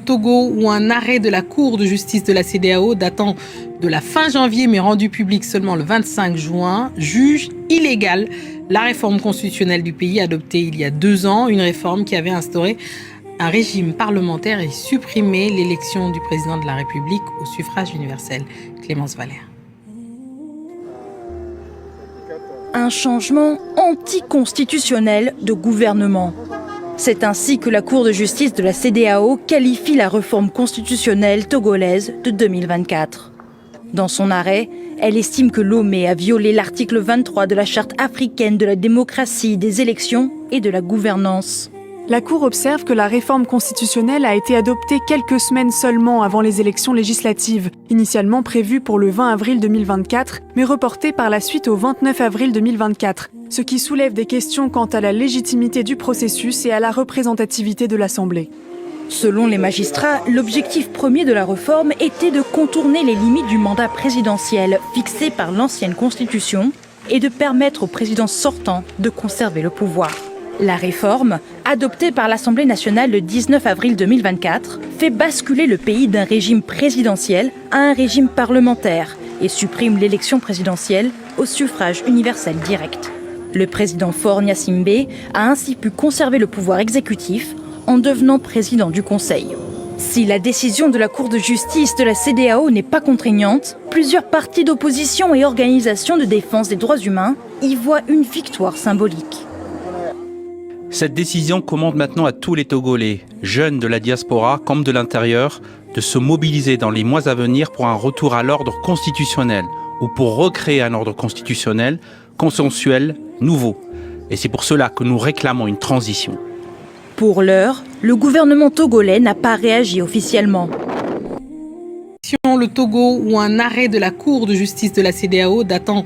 Togo, où un arrêt de la Cour de justice de la CEDEAO datant de la fin janvier mais rendu public seulement le 25 juin juge illégale la réforme constitutionnelle du pays adoptée il y a 2 ans, une réforme qui avait instauré un régime parlementaire et supprimé l'élection du président de la République au suffrage universel. Clémence Valère. Un changement anticonstitutionnel de gouvernement. C'est ainsi que la Cour de justice de la CEDEAO qualifie la réforme constitutionnelle togolaise de 2024. Dans son arrêt, elle estime que Lomé a violé l'article 23 de la Charte africaine de la démocratie, des élections et de la gouvernance. La Cour observe que la réforme constitutionnelle a été adoptée quelques semaines seulement avant les élections législatives, initialement prévues pour le 20 avril 2024, mais reportées par la suite au 29 avril 2024, ce qui soulève des questions quant à la légitimité du processus et à la représentativité de l'Assemblée. Selon les magistrats, l'objectif premier de la réforme était de contourner les limites du mandat présidentiel fixé par l'ancienne Constitution et de permettre au président sortant de conserver le pouvoir. La réforme, adoptée par l'Assemblée nationale le 19 avril 2024, fait basculer le pays d'un régime présidentiel à un régime parlementaire et supprime l'élection présidentielle au suffrage universel direct. Le président Faure Gnassingbé a ainsi pu conserver le pouvoir exécutif en devenant président du Conseil. Si la décision de la Cour de justice de la CEDEAO n'est pas contraignante, plusieurs partis d'opposition et organisations de défense des droits humains y voient une victoire symbolique. Cette décision commande maintenant à tous les Togolais, jeunes de la diaspora comme de l'intérieur, de se mobiliser dans les mois à venir pour un retour à l'ordre constitutionnel ou pour recréer un ordre constitutionnel consensuel nouveau. Et c'est pour cela que nous réclamons une transition. Pour l'heure, le gouvernement togolais n'a pas réagi officiellement. Le Togo, où un arrêt de la Cour de justice de la CEDEAO datant